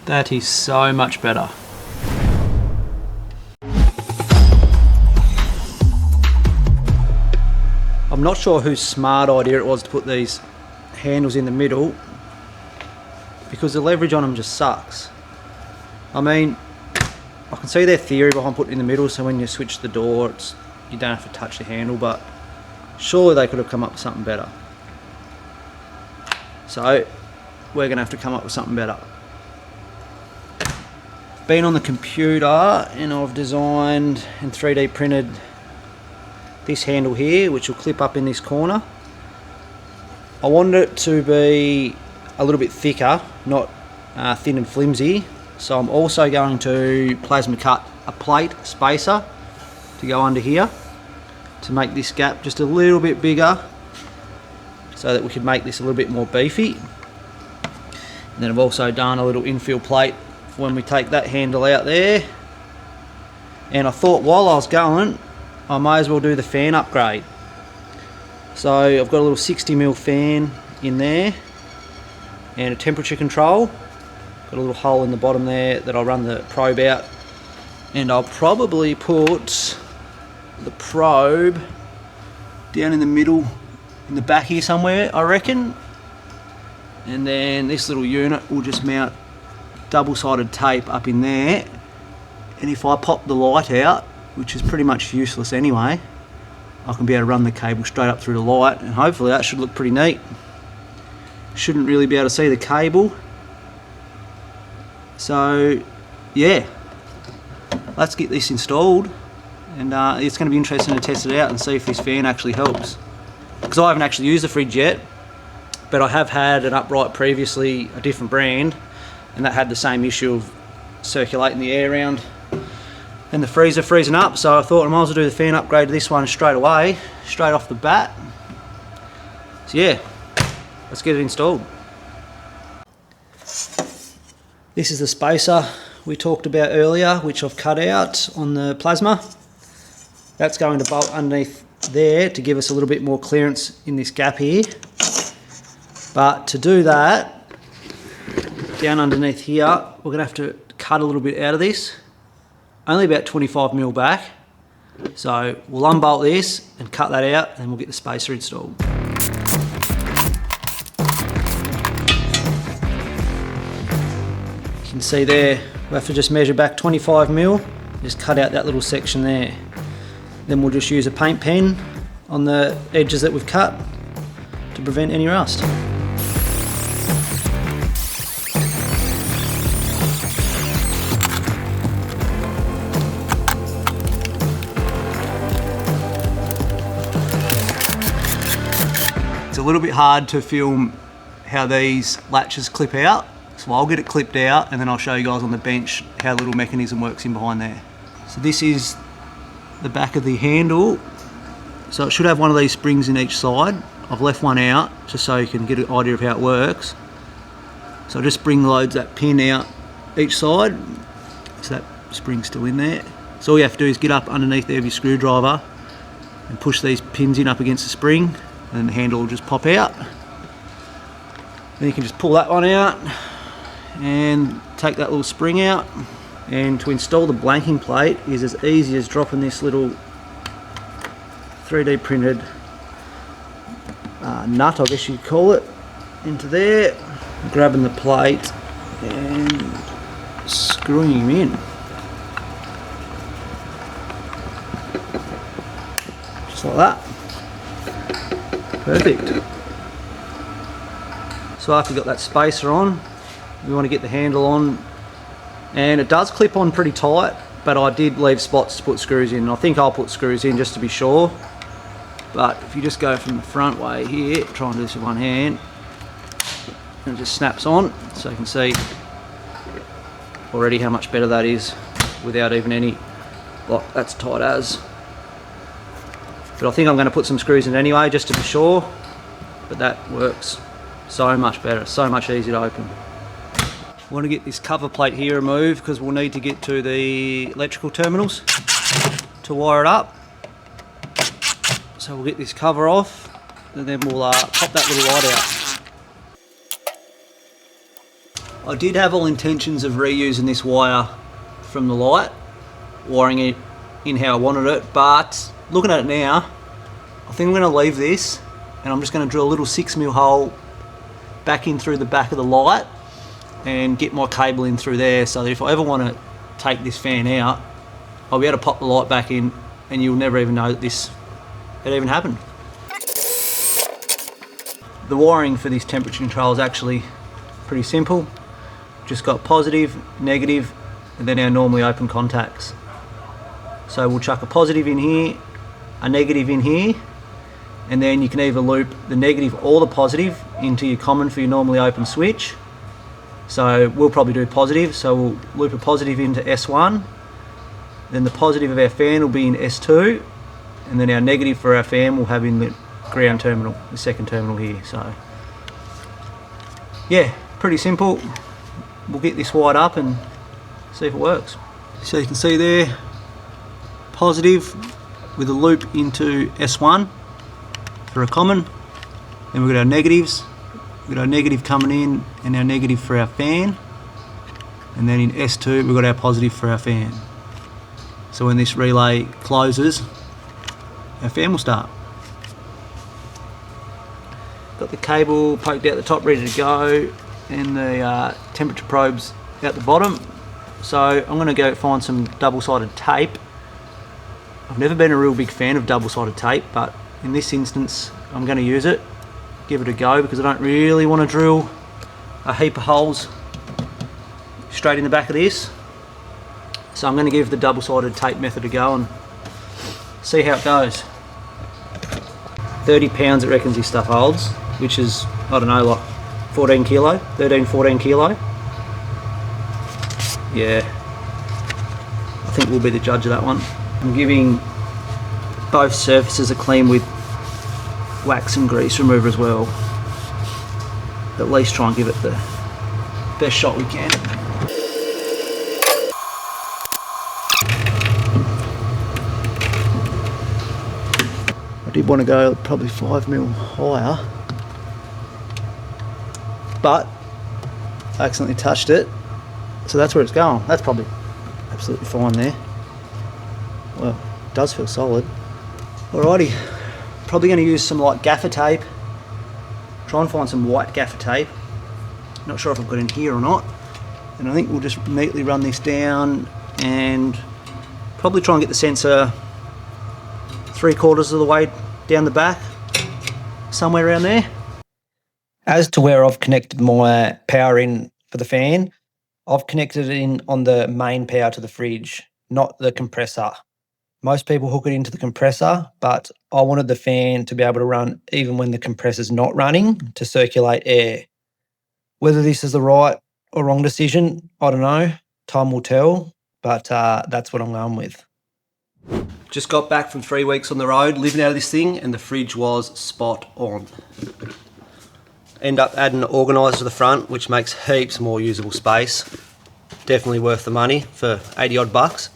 That is so much better. I'm not sure whose smart idea it was to put these handles in the middle, because the leverage on them just sucks. I mean, I can see their theory behind putting it in the middle, so when you switch the door, you don't have to touch the handle, but surely they could have come up with something better. So we're gonna have to come up with something better. Been on the computer and I've designed and 3D printed this handle here, which will clip up in this corner. I wanted it to be a little bit thicker, not thin and flimsy. So I'm also going to plasma cut a plate spacer to go under here to make this gap just a little bit bigger, so that we could make this a little bit more beefy. And then I've also done a little infill plate for when we take that handle out there. And I thought while I was going, I may as well do the fan upgrade. So I've got a little 60mm fan in there and a temperature control. Got a little hole in the bottom there that I'll run the probe out. And I'll probably put the probe down in the middle, in the back here somewhere, I reckon. And then this little unit will just mount double-sided tape up in there. And if I pop the light out, which is pretty much useless anyway, I can be able to run the cable straight up through the light, and hopefully that should look pretty neat. Shouldn't really be able to see the cable. So yeah, let's get this installed, and it's going to be interesting to test it out and see if this fan actually helps. Because I haven't actually used the fridge yet, but I have had an upright previously, a different brand, and that had the same issue of circulating the air around and the freezer freezing up. So I thought I might as well do the fan upgrade to this one straight away, straight off the bat. So yeah, let's get it installed. This is the spacer we talked about earlier, which I've cut out on the plasma. That's going to bolt underneath there to give us a little bit more clearance in this gap here. But to do that, down underneath here, we're going to have to cut a little bit out of this. Only about 25mm back. So we'll unbolt this and cut that out, and we'll get the spacer installed. You can see there, we have to just measure back 25mm, just cut out that little section there. Then we'll just use a paint pen on the edges that we've cut to prevent any rust. It's a little bit hard to film how these latches clip out, so I'll get it clipped out and then I'll show you guys on the bench how the little mechanism works in behind there. So this is the back of the handle, so it should have one of these springs in each side. I've left one out just so you can get an idea of how it works. So I just spring loads that pin out each side, so that spring's still in there. So all you have to do is get up underneath there with your screwdriver and push these pins in up against the spring, and the handle will just pop out. Then you can just pull that one out and take that little spring out. And to install the blanking plate is as easy as dropping this little 3D printed nut, I guess you'd call it, into there, grabbing the plate and screwing him in. Just like that. Perfect. So after you've got that spacer on, we want to get the handle on, and it does clip on pretty tight, but I did leave spots to put screws in. I think I'll put screws in just to be sure. But if you just go from the front way here, try and do this with one hand, and it just snaps on, so you can see already how much better that is without even any, like, that's tight as. But I think I'm going to put some screws in anyway just to be sure, but that works so much better, so much easier to open. I want to get this cover plate here removed because we'll need to get to the electrical terminals to wire it up. So we'll get this cover off and then we'll pop that little light out. I did have all intentions of reusing this wire from the light, wiring it in how I wanted it, but looking at it now, I think I'm going to leave this and I'm just going to drill a little 6mm hole back in through the back of the light and get my cable in through there, so that if I ever want to take this fan out, I'll be able to pop the light back in and you'll never even know that this had even happened. The wiring for this temperature control is actually pretty simple. Just got positive, negative, and then our normally open contacts. So we'll chuck a positive in here, a negative in here, and then you can either loop the negative or the positive into your common for your normally open switch. So we'll probably do positive, so we'll loop a positive into S1, then the positive of our fan will be in S2, and then our negative for our fan we'll have in the ground terminal, the second terminal here. So yeah, pretty simple. We'll get this wired up and see if it works. So you can see there, positive with a loop into S1 for a common. Then we've got our negatives. We've got our negative coming in and our negative for our fan. And then in S2 we've got our positive for our fan. So when this relay closes, our fan will start. Got the cable poked out the top ready to go, and the temperature probes out the bottom. So I'm going to go find some double-sided tape. I've never been a real big fan of double-sided tape, but in this instance I'm going to use it, give it a go, because I don't really want to drill a heap of holes straight in the back of this. So I'm going to give the double-sided tape method a go and see how it goes. 30 pounds it reckons this stuff holds, which is, I don't know, like 14 kilo, 13, 14 kilo. Yeah, I think we'll be the judge of that one. I'm giving both surfaces a clean with wax and grease remover as well. At least try and give it the best shot we can. I did want to go probably 5mm higher, but I accidentally touched it, so that's where it's going. That's probably absolutely fine there. Well, it does feel solid. Alrighty, probably going to use some like gaffer tape. Try and find some white gaffer tape. Not sure if I've got in here or not. And I think we'll just neatly run this down and probably try and get the sensor 3/4 of the way down the back, somewhere around there. As to where I've connected my power in for the fan, I've connected it in on the main power to the fridge, not the compressor. Most people hook it into the compressor, but I wanted the fan to be able to run even when the compressor's not running, to circulate air. Whether this is the right or wrong decision, I don't know. Time will tell, but that's what I'm going with. Just got back from 3 weeks on the road, living out of this thing, and the fridge was spot on. End up adding an organiser to the front, which makes heaps more usable space. Definitely worth the money for 80 odd bucks.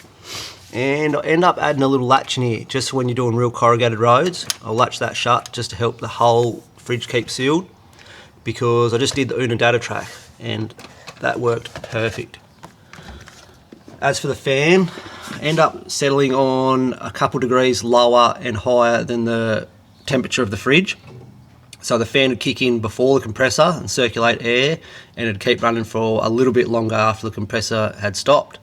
And I end up adding a little latch in here, just when you're doing real corrugated roads. I'll latch that shut just to help the whole fridge keep sealed, because I just did the Una data track and that worked perfect. As for the fan, I end up settling on a couple degrees lower and higher than the temperature of the fridge. So the fan would kick in before the compressor and circulate air, and it'd keep running for a little bit longer after the compressor had stopped.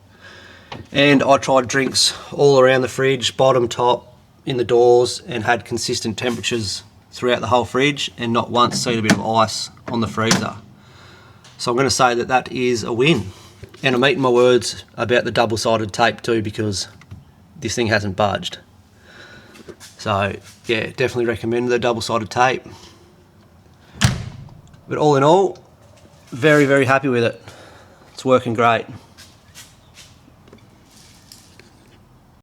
And I tried drinks all around the fridge, bottom, top, in the doors, and had consistent temperatures throughout the whole fridge, and not once seen a bit of ice on the freezer. So I'm going to say that that is a win. And I'm eating my words about the double-sided tape too, because this thing hasn't budged. So yeah, definitely recommend the double-sided tape. But all in all, very, very happy with it. It's working great.